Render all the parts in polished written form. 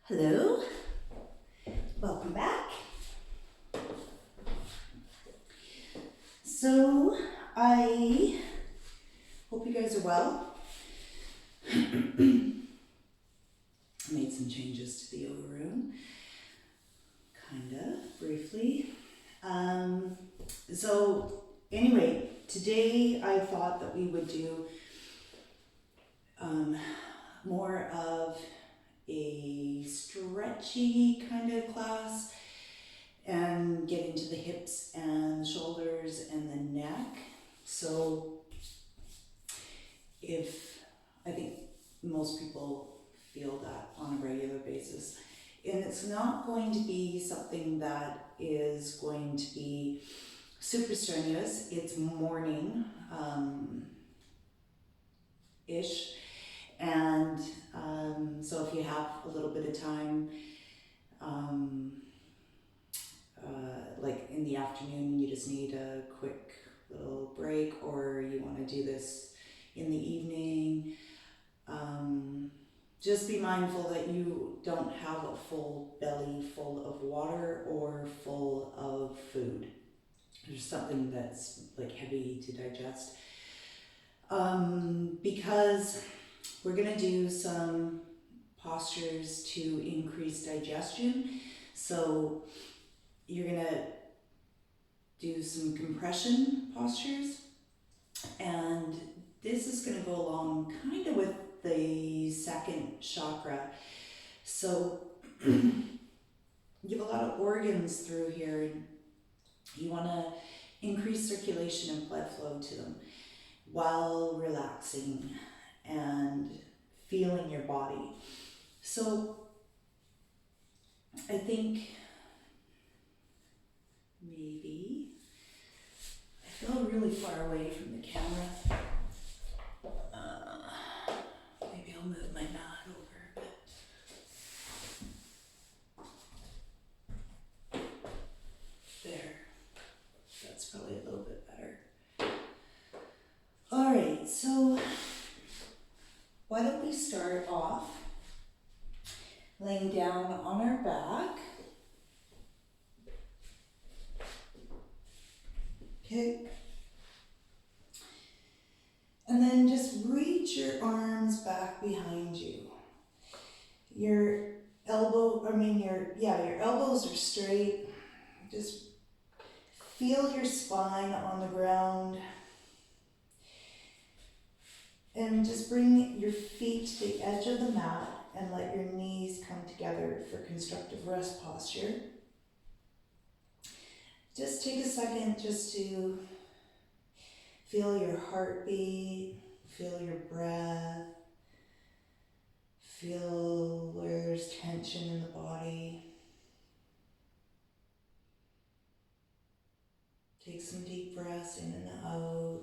Hello, welcome back. So, I hope you guys are well. Made some changes to the yoga room, briefly. So, anyway, today I thought that we would do more of a stretchy kind of class and get into the hips and the shoulders and the neck. So I think most people feel that on a regular basis. And it's not going to be something that is going to be super strenuous. It's morning ish. And so if you have a little bit of time, like in the afternoon, you just need a quick little break, or you want to do this in the evening, just be mindful that you don't have a full belly full of water or full of food. There's something that's like heavy to digest. Because we're going to do some postures to increase digestion. So you're going to do some compression postures, and this is going to go along kind of with the second chakra. So you have a lot of organs through here, and you want to increase circulation and blood flow to them while relaxing and feeling your body. So I think maybe I feel really far away from the camera. Maybe I'll move my mat over a bit. There. That's probably a little bit better. All right, so why don't we start off laying down on our back. Okay. And then just reach your arms back behind you. Your elbows are straight. Just feel your spine on the ground. And just bring your feet to the edge of the mat and let your knees come together for constructive rest posture. Just take a second just to feel your heartbeat, feel your breath, feel where there's tension in the body. Take some deep breaths in and out.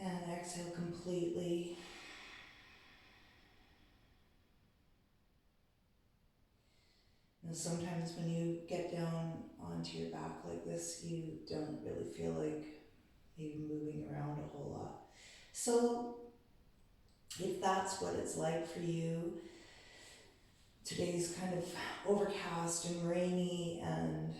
And exhale completely. And sometimes when you get down onto your back like this, you don't really feel like maybe moving around a whole lot. So if that's what it's like for you, today's kind of overcast and rainy, and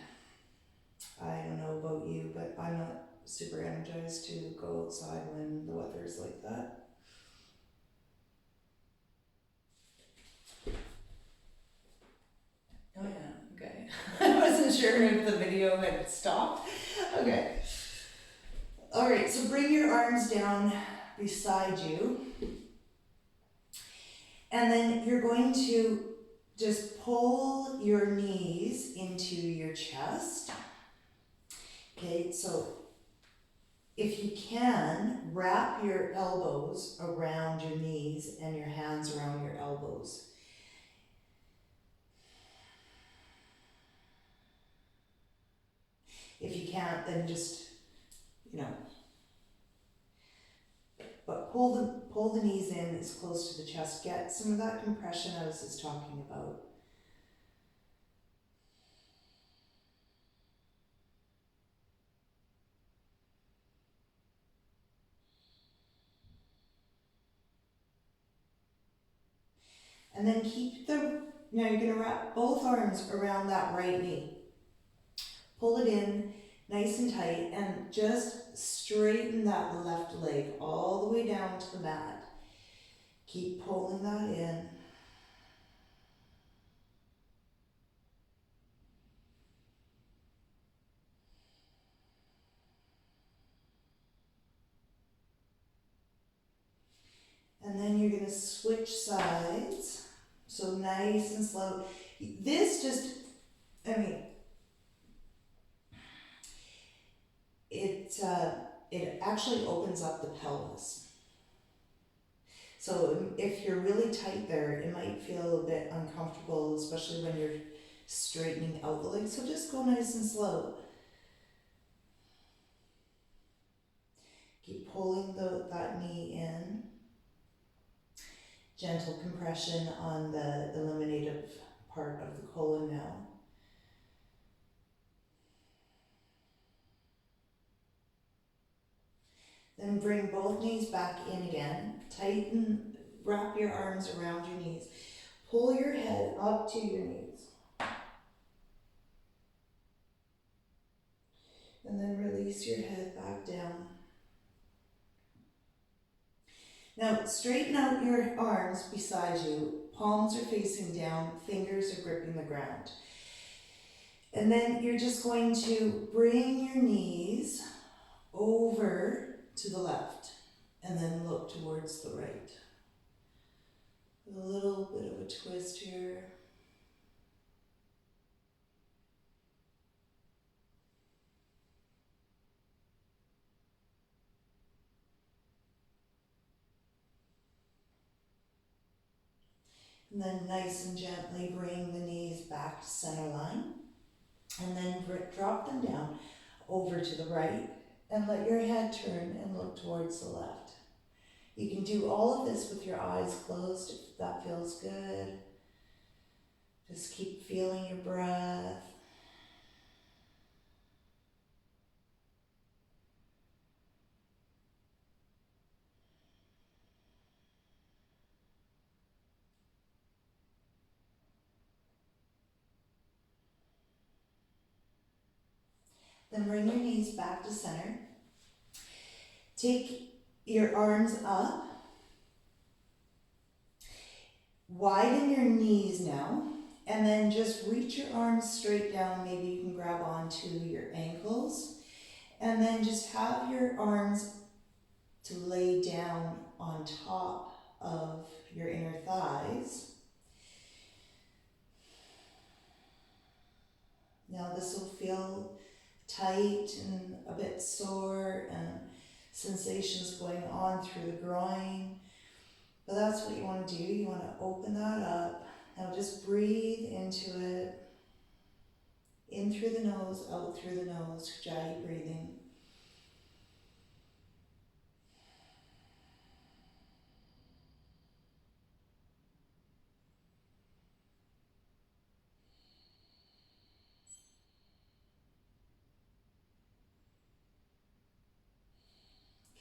I don't know about you, but I'm not super energized to go outside when the weather is like that. Oh yeah, okay. I wasn't sure if the video had stopped. Okay. All right, so bring your arms down beside you. And then you're going to just pull your knees into your chest. Okay, so if you can, wrap your elbows around your knees and your hands around your elbows. If you can't, then just, but pull the knees in as close to the chest. Get some of that compression I was just talking about. And then now you're gonna wrap both arms around that right knee. Pull it in nice and tight and just straighten that left leg all the way down to the mat. Keep pulling that in. And then you're going to switch sides. So nice and slow. This just, it actually opens up the pelvis. So if you're really tight there, it might feel a bit uncomfortable, especially when you're straightening out the legs. So just go nice and slow. Keep pulling that knee in. Gentle compression on the eliminative part of the colon now. Then bring both knees back in again. Tighten, wrap your arms around your knees. Pull your head up to your knees. And then release your head back down. Now straighten out your arms beside you. Palms are facing down, fingers are gripping the ground. And then you're just going to bring your knees over to the left and then look towards the right. A little bit of a twist here. And then nice and gently bring the knees back to center line. And then drop them down over to the right and let your head turn and look towards the left. You can do all of this with your eyes closed if that feels good. Just keep feeling your breath. Then bring your knees back to center. Take your arms up. Widen your knees now. And then just reach your arms straight down. Maybe you can grab onto your ankles. And then just have your arms to lay down on top of your inner thighs. Now this will feel tight and a bit sore and sensations going on through the groin. But that's what you want to do. You want to open that up. Now just breathe into it. In through the nose, out through the nose, Ujjayi breathing.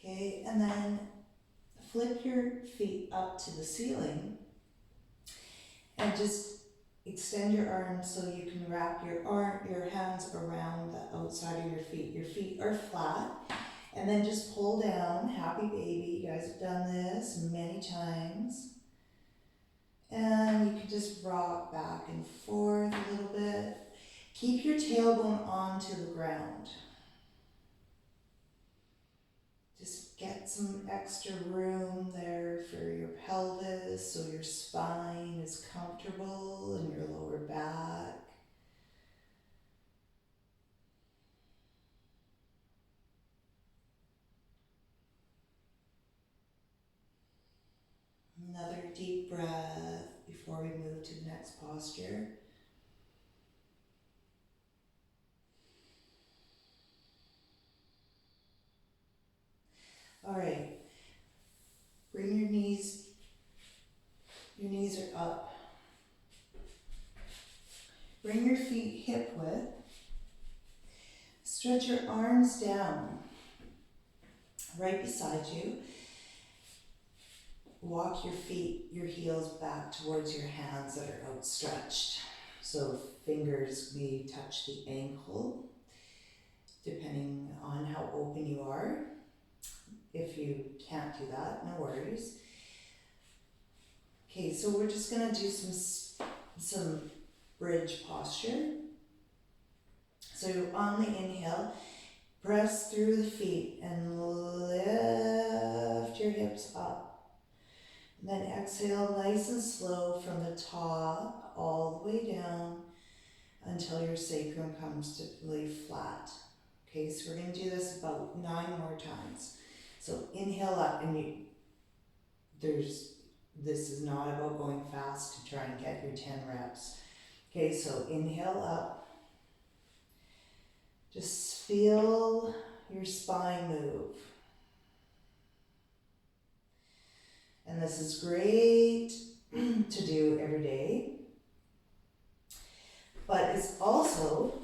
Okay, and then flip your feet up to the ceiling and just extend your arms so you can wrap your hands around the outside of your feet. Your feet are flat, and then just pull down, happy baby. You guys have done this many times. And you can just rock back and forth a little bit. Keep your tailbone onto the ground. Just get some extra room there for your pelvis so your spine is comfortable and your lower back. Another deep breath before we move to the next posture. All right, bring your knees are up. Bring your feet hip width. Stretch your arms down right beside you. walk your heels back towards your hands that are outstretched. So fingers may touch the ankle, depending on how open you are. If you can't do that, no worries. Okay, so we're just gonna do some bridge posture. So on the inhale, press through the feet and lift your hips up. And then exhale nice and slow from the top all the way down until your sacrum comes to lay flat. Okay, so we're going to do this about 9 more times. So inhale up, and this is not about going fast to try and get your 10 reps. Okay, so inhale up. Just feel your spine move. And this is great to do every day. But it's also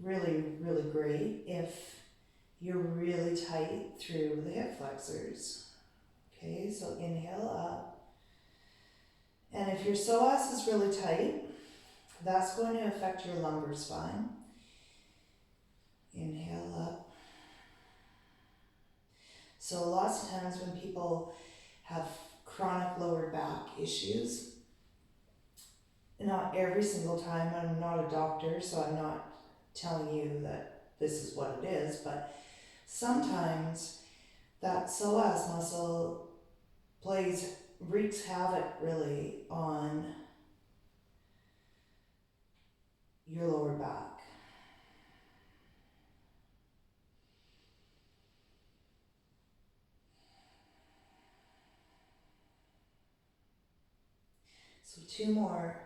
really, really great if you're really tight through the hip flexors. Okay, so inhale up. And if your psoas is really tight, that's going to affect your lumbar spine. Inhale up. So lots of times when people have chronic lower back issues, not every single time, I'm not a doctor, so I'm not telling you that this is what it is, but sometimes that psoas muscle wreaks havoc really on your lower back. So 2 more.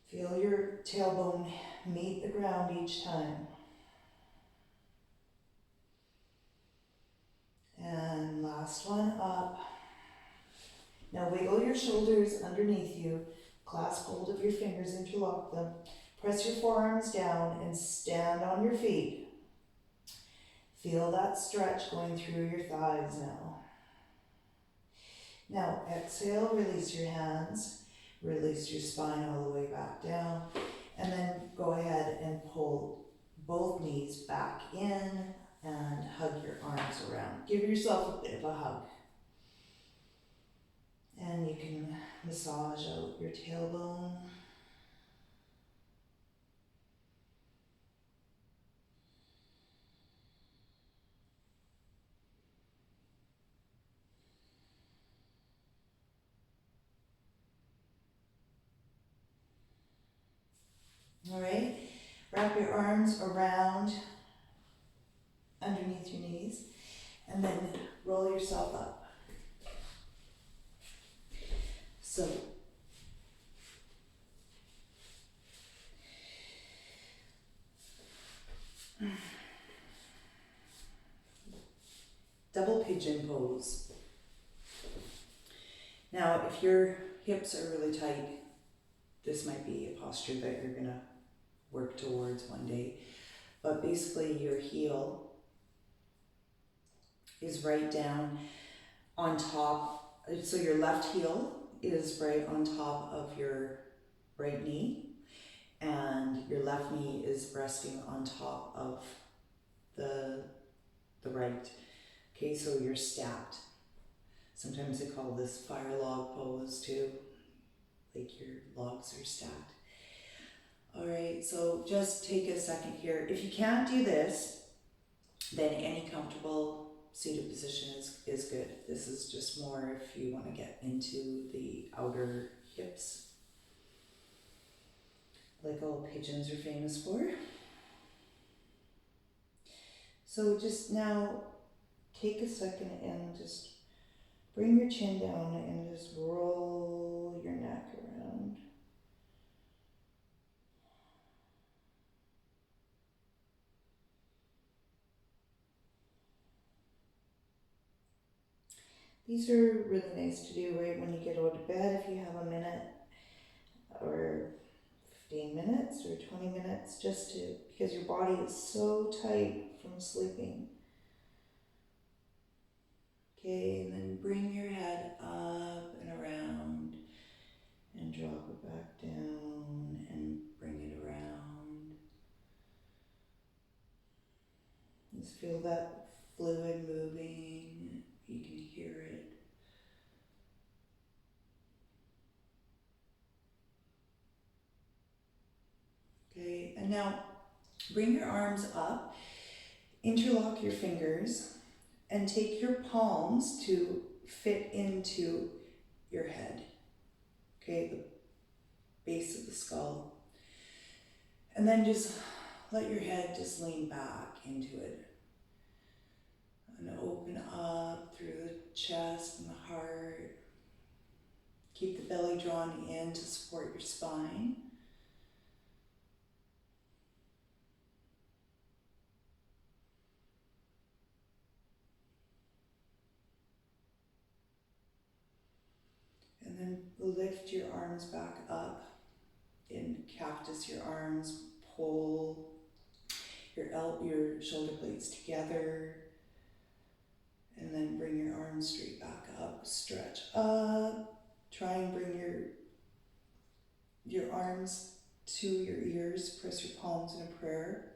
Feel your tailbone meet the ground each time. And last one up. Now wiggle your shoulders underneath you. Clasp hold of your fingers, interlock them. Press your forearms down and stand on your feet. Feel that stretch going through your thighs now. Now exhale, release your hands. Release your spine all the way back down. And then go ahead and pull both knees back in and hug your arms around. Give yourself a bit of a hug. And you can massage out your tailbone. All right, wrap your arms around underneath your knees and then roll yourself up. So double pigeon pose. Now if your hips are really tight, this might be a posture that you're gonna work towards one day. But basically your heel is right down on top. So your left heel is right on top of your right knee, and your left knee is resting on top of the right. Okay, so you're stacked. Sometimes they call this fire log pose too, like your logs are stacked. All right, so just take a second here. If you can't do this, then any comfortable seated position is good. This is just more if you want to get into the outer hips, like all pigeons are famous for. So just now take a second and just bring your chin down and just roll your neck around. These are really nice to do right when you get out of bed, if you have a minute or 15 minutes or 20 minutes, because your body is so tight from sleeping. Okay, and then bring your head up and around and drop it back down and bring it around. Just feel that fluid moving. You can hear it. Okay, and now bring your arms up, interlock your fingers, and take your palms to fit into your head. Okay, the base of the skull. And then just let your head just lean back into it. And open up through the chest and the heart. Keep the belly drawn in to support your spine. And then lift your arms back up. In cactus, your arms pull your shoulder blades together. And then bring your arms straight back up. Stretch up. Try and bring your arms to your ears. Press your palms in a prayer.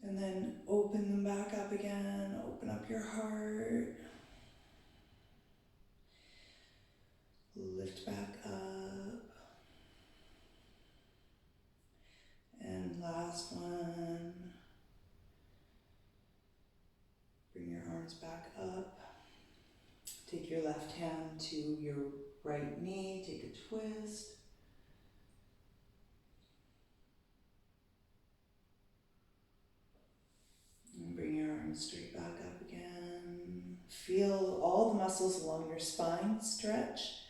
And then open them back up again. Open up your heart. Lift back up. And last one. Bring your arms back up. Take your left hand to your right knee. Take a twist. And bring your arms straight back up again. Feel all the muscles along your spine stretch.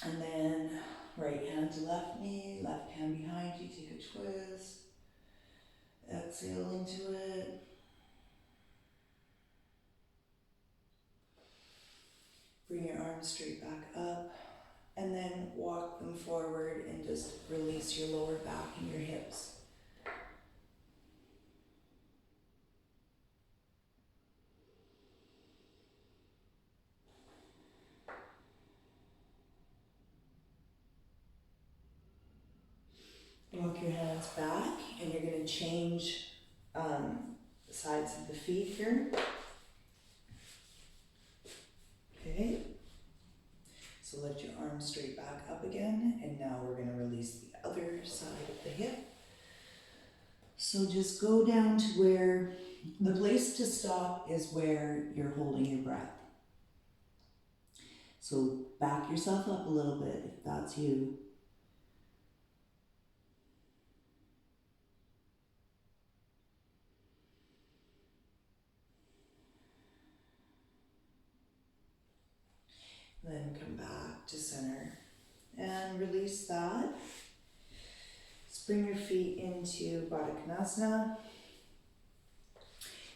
And then right hand to left knee, left hand behind you, take a twist. Exhale into it. Bring your arms straight back up. And then walk them forward and just release your lower back and your hips. Walk your hands back, and you're going to change the sides of the feet here. Okay. So lift your arms straight back up again, and now we're going to release the other side of the hip. So just go down to where the place to stop is where you're holding your breath. So back yourself up a little bit if that's you. Then come back to center and release that. Just bring your feet into Baddha Konasana.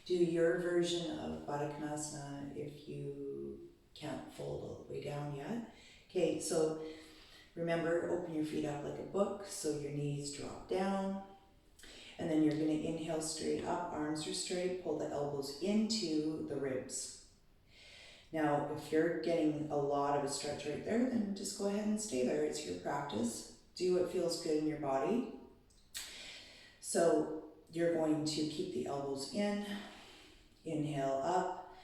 Do your version of Baddha Konasana if you can't fold all the way down yet. Okay, so remember, open your feet up like a book so your knees drop down. And then you're going to inhale straight up, arms are straight, pull the elbows into the ribs. Now, if you're getting a lot of a stretch right there, then just go ahead and stay there. It's your practice. Do what feels good in your body. So you're going to keep the elbows in, inhale up,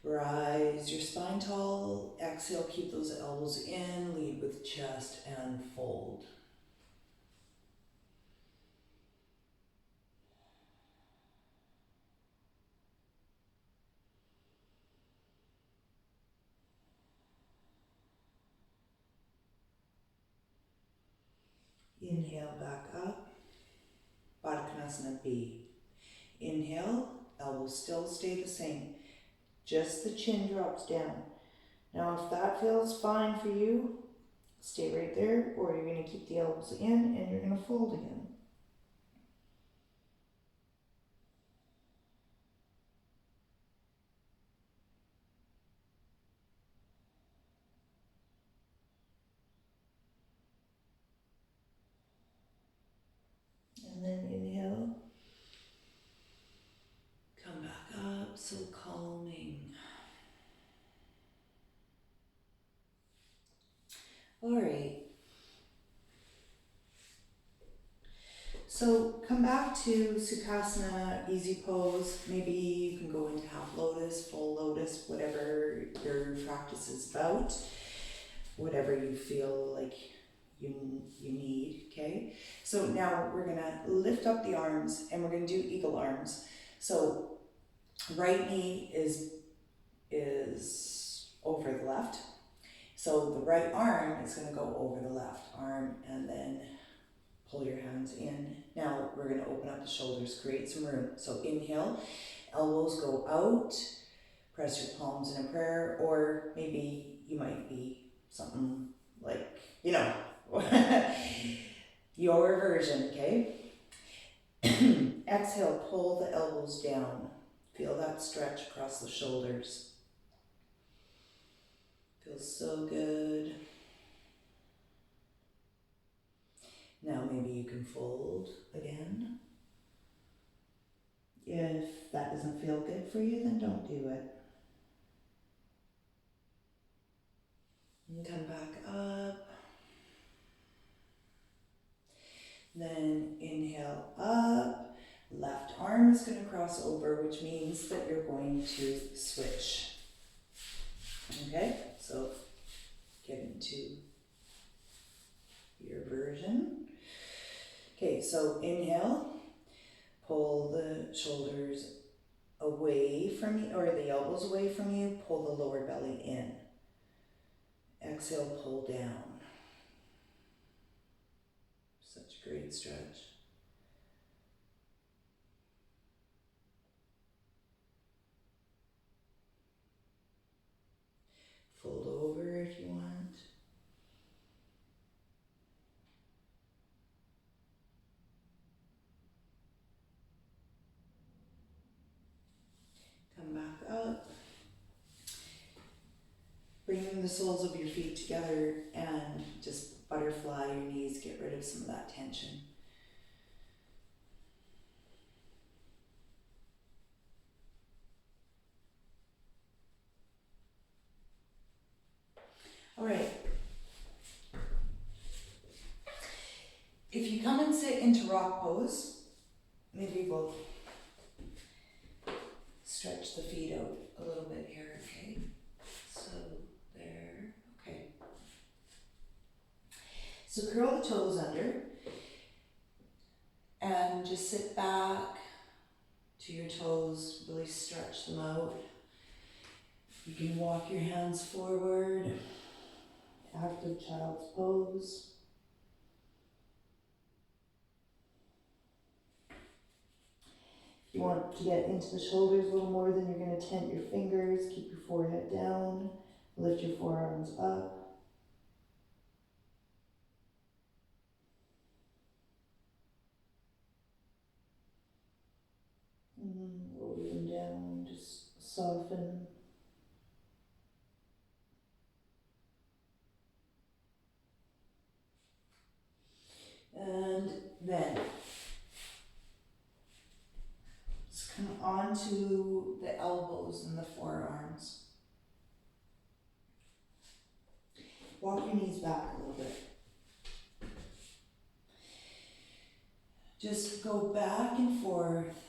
rise your spine tall, exhale, keep those elbows in, lead with chest and fold. Inhale back up, Baddha Konasana B. Inhale, elbows still stay the same, just the chin drops down. Now if that feels fine for you, stay right there, or you're going to keep the elbows in and you're going to fold again. And then inhale, come back up, so calming. All right. So come back to Sukhasana, easy pose. Maybe you can go into half lotus, full lotus, whatever your practice is about, whatever you feel like you need, okay? So now we're gonna lift up the arms and we're gonna do eagle arms. So right knee is over the left. So the right arm is gonna go over the left arm and then pull your hands in. Now we're gonna open up the shoulders, create some room. So inhale, elbows go out, press your palms in a prayer, or maybe you might be something like, your version, okay? Exhale, pull the elbows down. Feel that stretch across the shoulders. Feels so good. Now maybe you can fold again. If that doesn't feel good for you, then don't do it. And come back up. Then inhale up. Left arm is going to cross over, which means that you're going to switch. Okay, so get into your version. Okay, so inhale, pull the shoulders away from you, or the elbows away from you, pull the lower belly in. Exhale, pull down. Such a great stretch. Fold over if you want. Come back up. Bringing the soles of your feet together and just butterfly your knees, get rid of some of that tension. All right. If you come and sit into rock pose, maybe we'll stretch the feet out a little bit here, okay? So there, okay. So curl the toes under and just sit back to your toes, really stretch them out. You can walk your hands forward, active child's pose. If you want to get into the shoulders a little more, then you're going to tent your fingers, keep your forehead down, lift your forearms up. Lower them down, just soften. And then just come onto the elbows and the forearms. Walk your knees back a little bit. Just go back and forth.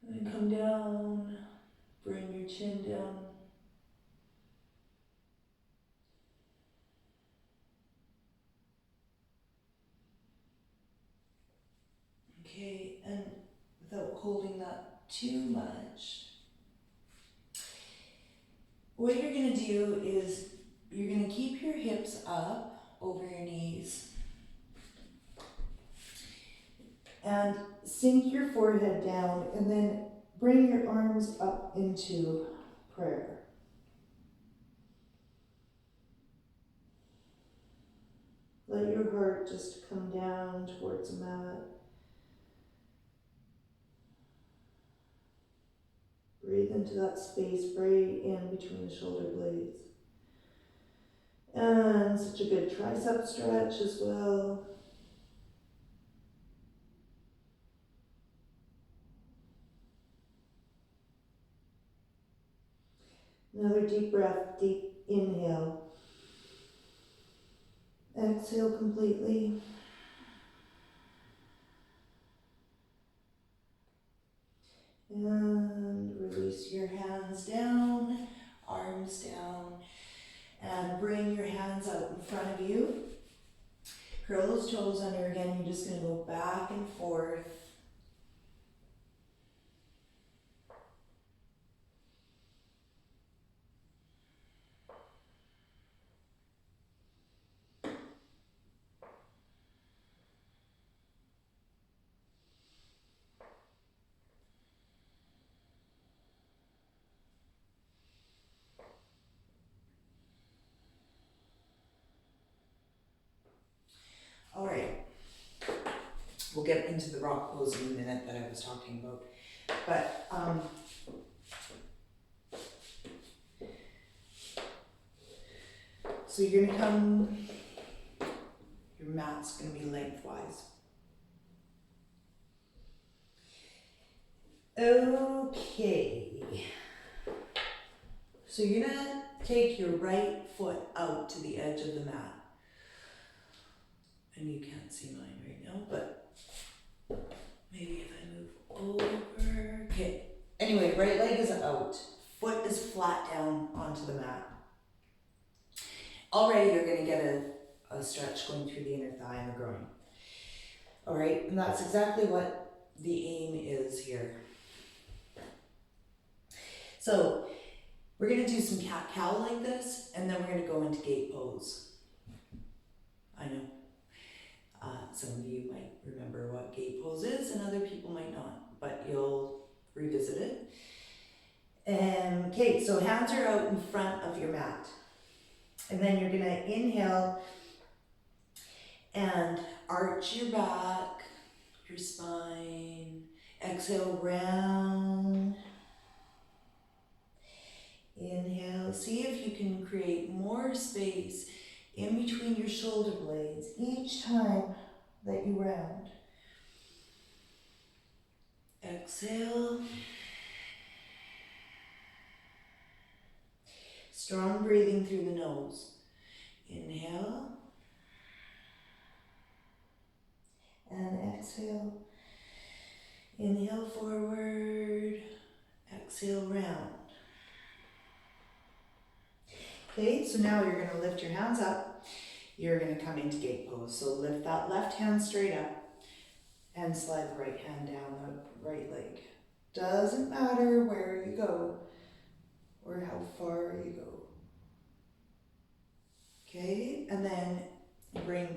And then come down, bring your chin down. Okay, and without holding that too much, what you're going to do is you're going to keep your hips up over your knees. And sink your forehead down and then bring your arms up into prayer. Let your heart just come down towards the mat. Breathe into that space right in between the shoulder blades. And such a good tricep stretch as well. Another deep breath, deep inhale. Exhale completely. And release your hands down, arms down, and bring your hands out in front of you. Curl those toes under again. You're just going to go back and forth. All right. We'll get into the rock pose in a minute that I was talking about. But so you're going to come, your mat's going to be lengthwise. Okay. So you're going to take your right foot out to the edge of the mat. And you can't see mine right now, but maybe if I move over. Okay. Anyway, right leg is out. Foot is flat down onto the mat. Already you're going to get a stretch going through the inner thigh and the groin. All right, and that's exactly what the aim is here. So we're going to do some cat-cow like this, and then we're going to go into gate pose. I know. Some of you might remember what gate pose is, and other people might not, but you'll revisit it. Okay, so hands are out in front of your mat. And then you're going to inhale and arch your back, your spine. Exhale, round. Inhale. See if you can create more space in between your shoulder blades each time that you round. Exhale. Strong breathing through the nose. Inhale. And exhale. Inhale forward. Exhale round. Okay, so now you're going to lift your hands up. You're going to come into gate pose. So lift that left hand straight up and slide the right hand down the right leg. Doesn't matter where you go or how far you go. Okay, and then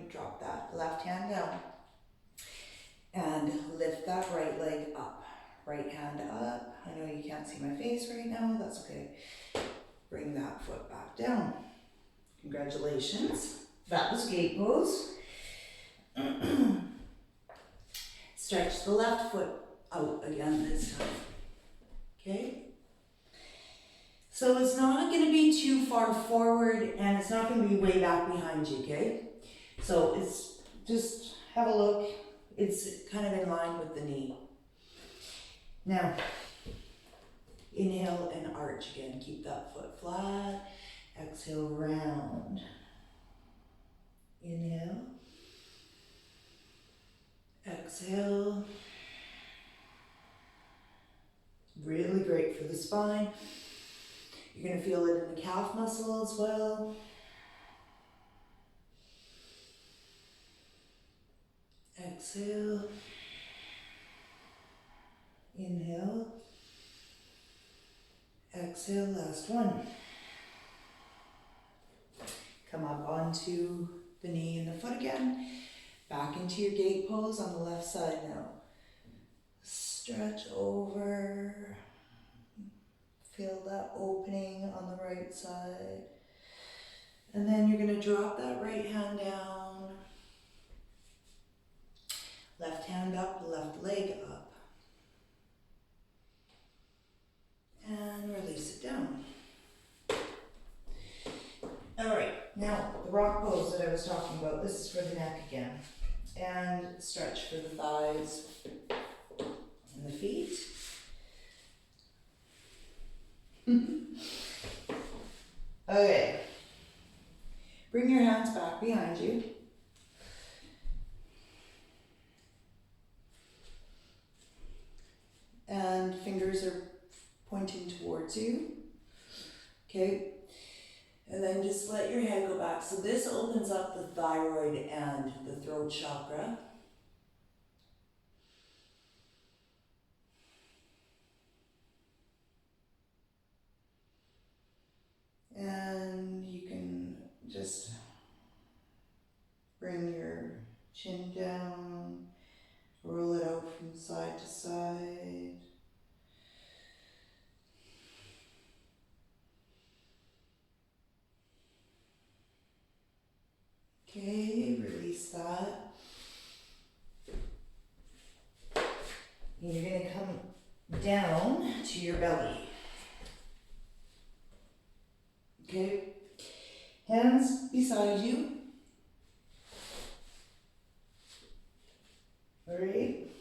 drop that left hand down and lift that right leg up. Right hand up. I know you can't see my face right now, that's okay. Bring that foot back down. Congratulations. That was gate pose. Stretch the left foot out again this time. Okay? So it's not going to be too far forward and it's not going to be way back behind you, okay? So it's just have a look. It's kind of in line with the knee. Now, inhale and arch again. Keep that foot flat. Exhale, round. Inhale. Exhale. Really great for the spine. You're going to feel it in the calf muscle as well. Exhale. Inhale. Exhale, last one. Come up onto the knee and the foot again. Back into your gate pose on the left side now. Stretch over. Feel that opening on the right side. And then you're going to drop that right hand down. Left hand up, left leg up. And release it down. Alright, now the rock pose that I was talking about, this is for the neck again. And stretch for the thighs and the feet. Okay. Bring your hands back behind you. And fingers are pointing towards you. Okay. And then just let your head go back. So this opens up the thyroid and the throat chakra. And you can just bring your chin down, roll it out from side to side. Okay, release that. And you're going to come down to your belly. Okay, hands beside you. All right.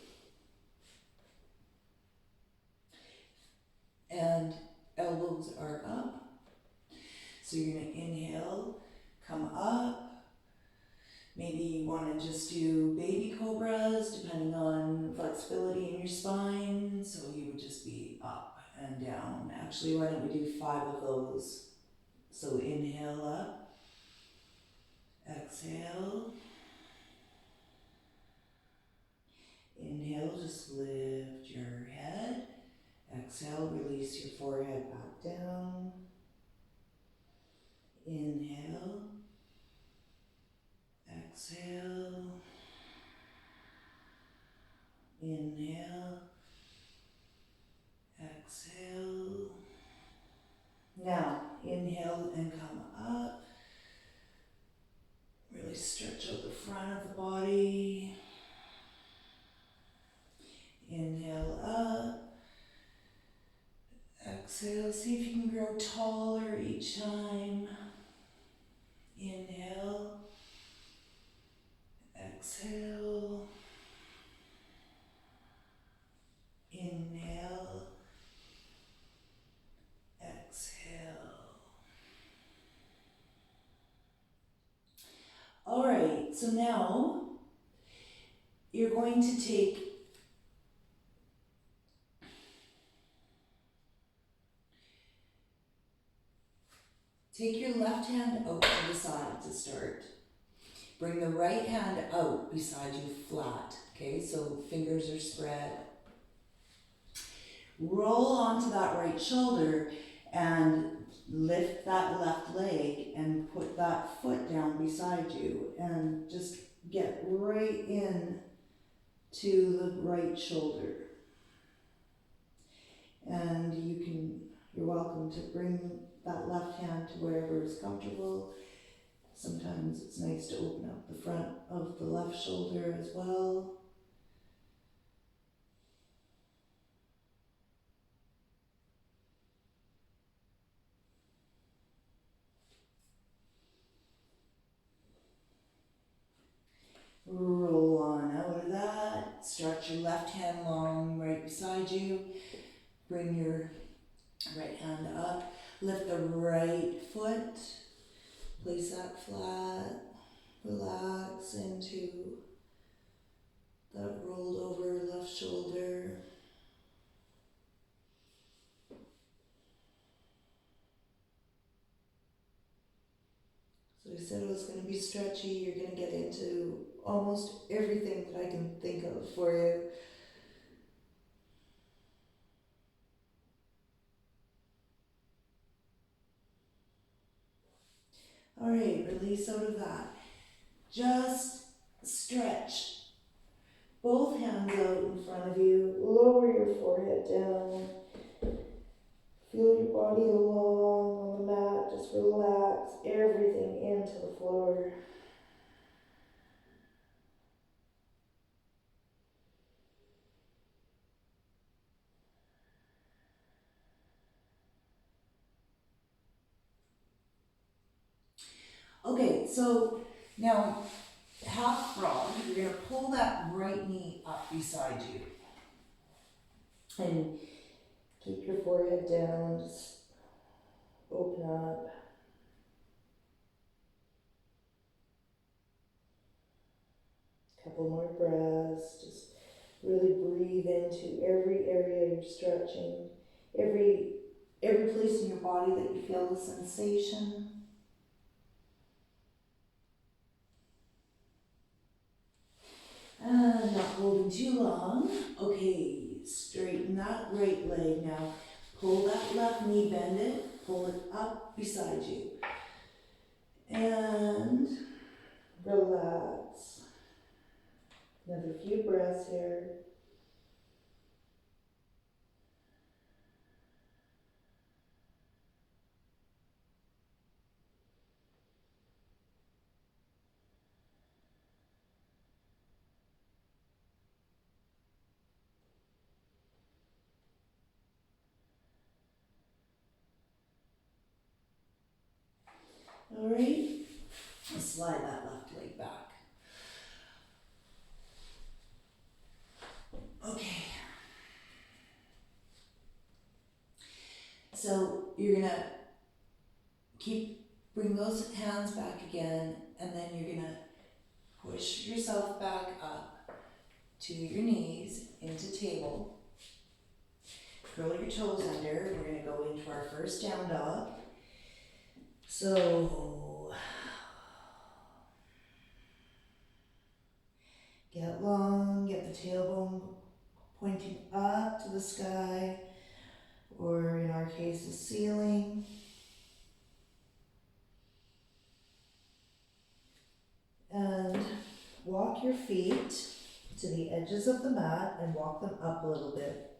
And elbows are up. So you're going to inhale, come up. Maybe you want to just do baby cobras depending on flexibility in your spine. So you would just be up and down. Actually, why don't we do 5 of those? So inhale up, exhale. Inhale, just lift your head. Exhale, release your forehead back down. Inhale. Exhale. Inhale. Exhale. Now, inhale and come up. Really stretch out the front of the body. Inhale up. Exhale. See if you can grow taller each time. Inhale. Exhale. Inhale. Exhale. All right, so now you're going to take your left hand out to the side to start. Bring the right hand out beside you flat, okay? So fingers are spread. Roll onto that right shoulder and lift that left leg and put that foot down beside you and just get right in to the right shoulder. And you're welcome to bring that left hand to wherever is comfortable. Sometimes it's nice to open up the front of the left shoulder as well. Roll on out of that. Stretch your left hand long right beside you. Bring your right hand up. Lift the right foot. Place that flat. Relax into that rolled over left shoulder. So I said it was going to be stretchy. You're going to get into almost everything that I can think of for you. All right, release out of that. Just Stretch both hands out in front of you. Lower your forehead down. Feel your body along on the mat. Just relax everything into the floor. Okay, so now half frog, you're going to pull that right knee up beside you. And keep your forehead down, just open up. Couple more breaths, just really breathe into every area you're stretching, every place in your body that you feel the sensation. And not holding too long. Okay, straighten that right leg now. Pull that left knee, bend it, pull it up beside you. And relax. Another few breaths here. All right, slide that left leg back. Okay. So you're gonna bring those hands back again, and then you're gonna push yourself back up to your knees into table. Curl your toes under. We're gonna go into our first down dog. So get long, get the tailbone pointing up to the sky, or in our case, the ceiling. And walk your feet to the edges of the mat and walk them up a little bit.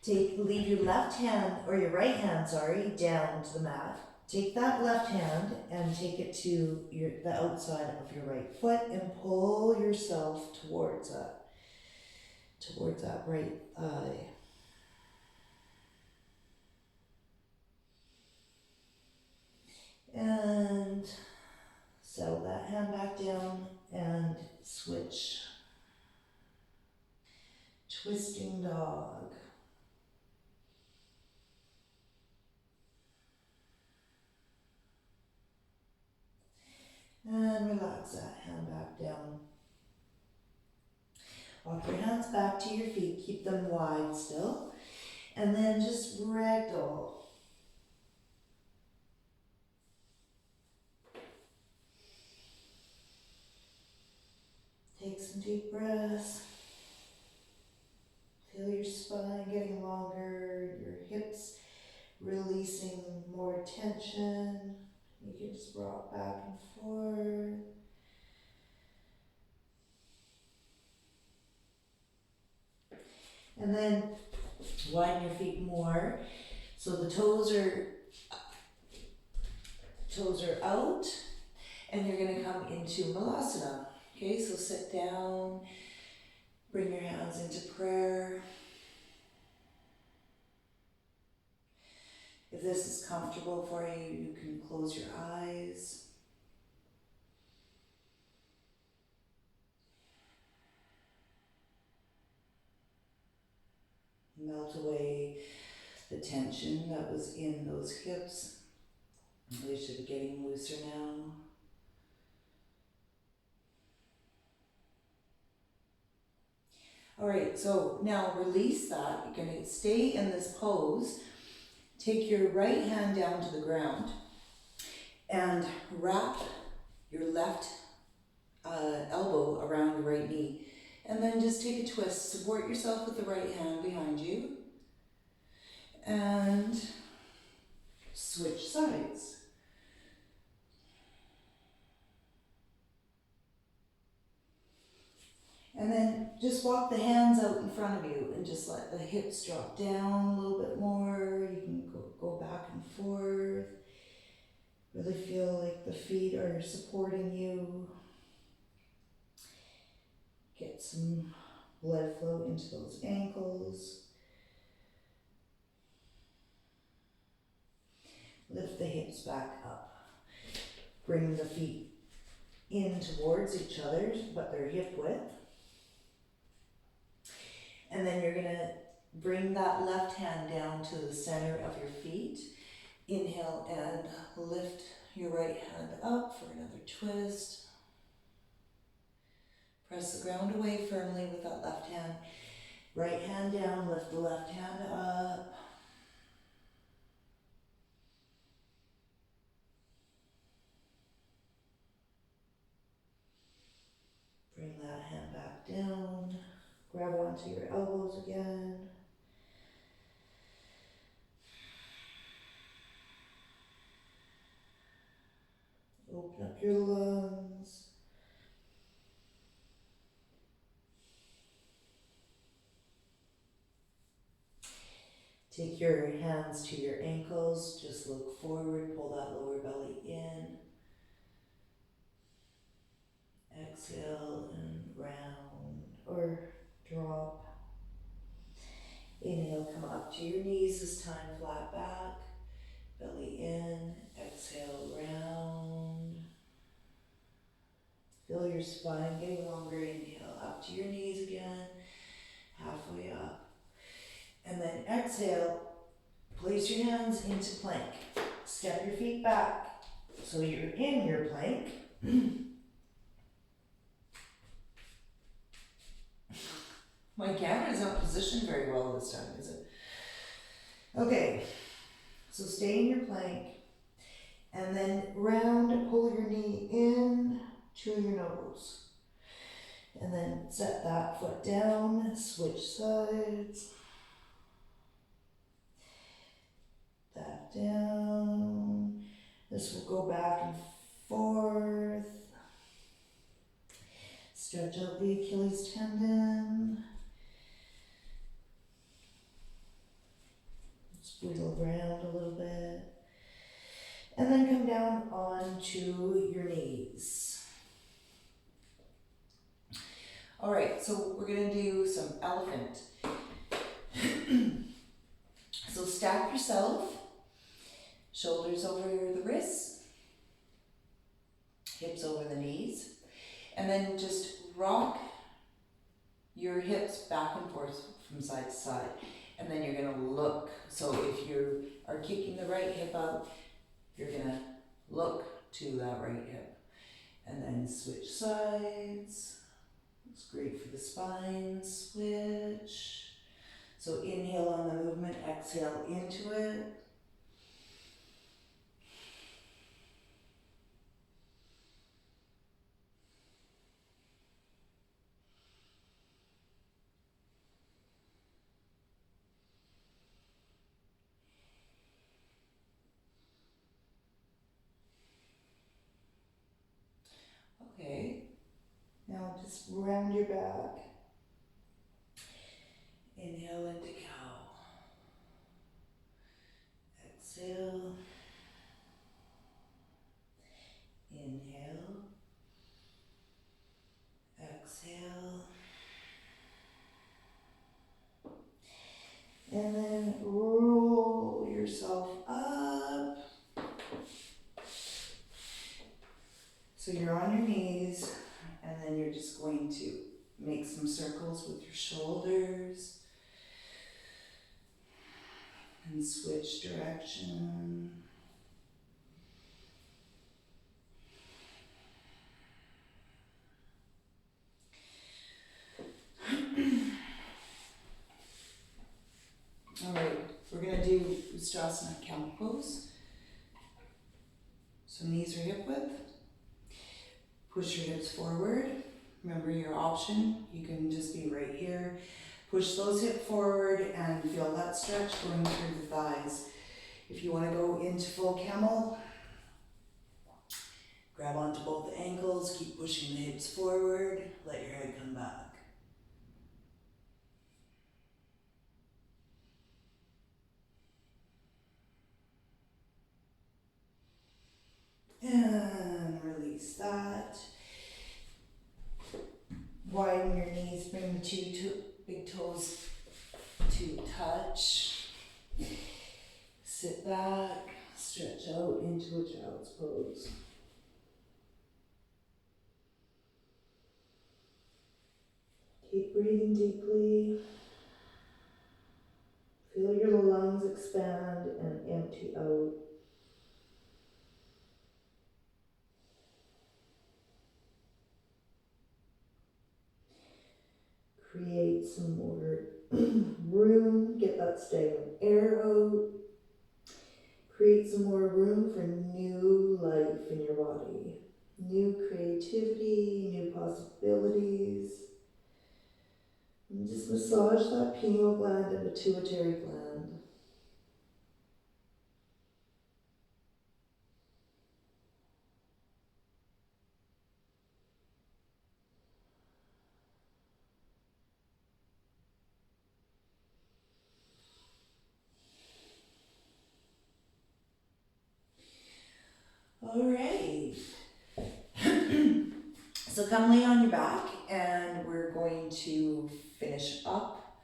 Leave your left hand, or your right hand, down to the mat. Take that left hand and take it to the outside of your right foot and pull yourself towards that right thigh. And settle that hand back down and switch. Twisting dog. And relax that hand back down. Walk your hands back to your feet. Keep them wide still. And then just ragdoll. Take some deep breaths. Feel your spine getting longer, your hips releasing more tension. You can just rock back and forth. And then widen your feet more. So the toes are out, and you're going to come into Malasana. Okay, so sit down, bring your hands into prayer. If this is comfortable for you, you can close your eyes. Melt away the tension that was in those hips. They should be getting looser now. All right, so now release that. You're going to stay in this pose. Take your right hand down to the ground and wrap your left elbow around your right knee. And then just take a twist. Support yourself with the right hand behind you. And switch sides. And then just walk the hands out in front of you and just let the hips drop down a little bit more. You can go back and forth. Really feel like the feet are supporting you. Get some blood flow into those ankles. Lift the hips back up. Bring the feet in towards each other, but they're hip width. And then you're gonna bring that left hand down to the center of your feet. Inhale and lift your right hand up for another twist. Press the ground away firmly with that left hand. Right hand down, lift the left hand up. Bring that hand back down. Grab onto your elbows again. Open up your lungs. Take your hands to your ankles. Just look forward. Pull that lower belly in. Exhale and round or drop. Inhale, come up to your knees this time, flat back. Belly in. Exhale, round. Feel your spine getting longer. Inhale, up to your knees again. Halfway up. And then exhale, place your hands into plank. Step your feet back so you're in your plank. My camera's not positioned very well this time, is it? Okay, so stay in your plank. And then round, pull your knee in to your nose. And then set that foot down, switch sides. That down. This will go back and forth. Stretch out the Achilles tendon. Just wiggle around a little bit. And then come down onto your knees. All right, so we're gonna do some elephant. So stack yourself, shoulders over the wrists, hips over the knees, and then just rock your hips back and forth from side to side. And then you're gonna look. So if you are kicking the right hip out, you're gonna look to that right hip. And then switch sides. It's great for the spine. Switch. So inhale on the movement, exhale into it. Okay, now just round your back. Inhale into cow. Exhale. Inhale. Exhale. And then roll yourself up. So you're on your knees, and then you're just going to make some circles with your shoulders and switch direction. All right, we're gonna do Ustrasana cow pose. So knees are hip width. Push your hips forward. Remember your option, you can just be right here. Push those hips forward and feel that stretch going through the thighs. If you want to go into full camel, grab onto both ankles, keep pushing the hips forward, let your head come back. touch. Sit back, stretch out into a child's pose. Keep breathing deeply. Feel your lungs expand and empty out. Create some more room, get that stagnant air out. Create some more room for new life in your body. New creativity, new possibilities. And just massage that pineal gland and pituitary gland. All right. So come lay on your back and we're going to finish up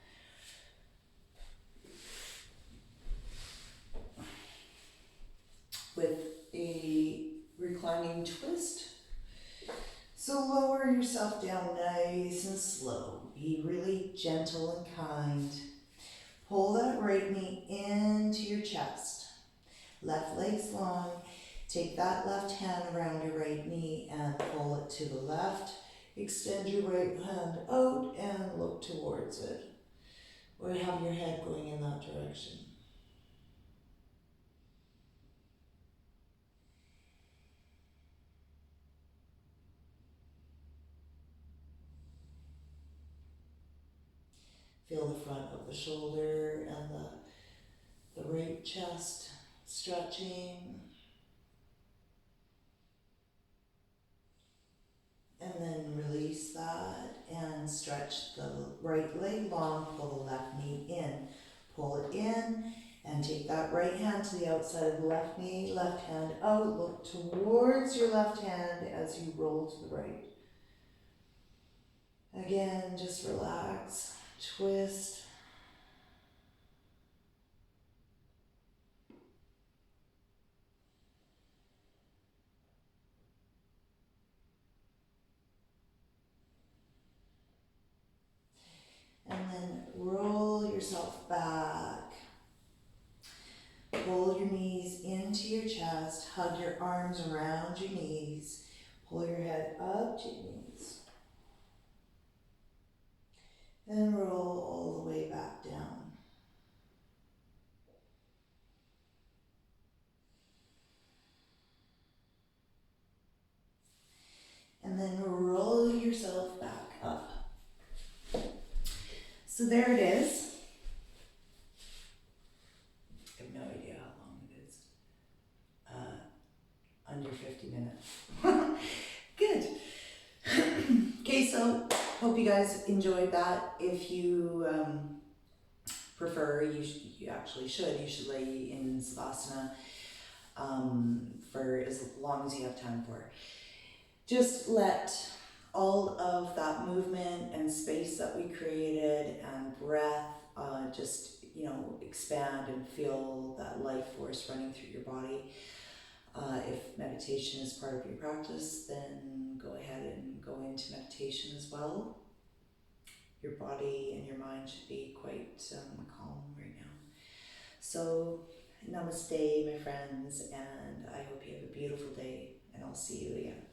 with a reclining twist. So lower yourself down nice and slow. Be really gentle and kind. Pull that right knee into your chest. Left leg's long. Take that left hand around your right knee and pull it to the left. Extend your right hand out and look towards it. Or have your head going in that direction. Feel the front of the shoulder and the right chest stretching. And then release that and stretch the right leg long, pull the left knee in. Pull it in and take that right hand to the outside of the left knee, left hand out, look towards your left hand as you roll to the right. Again, just relax, twist. And then roll yourself back. Pull your knees into your chest, hug your arms around your knees, pull your head up to your knees. And roll all the way back down. And then roll yourself back up. So there it is. I have no idea how long it is. Under 50 minutes. Good. Okay, so hope you guys enjoyed that. If you prefer, you actually should. You should lay in Savasana for as long as you have time for. Just let all of that movement and space that we created and breath just, expand and feel that life force running through your body. If meditation is part of your practice, then go ahead and go into meditation as well. Your body and your mind should be quite calm right now. So, namaste, my friends, and I hope you have a beautiful day, and I'll see you again.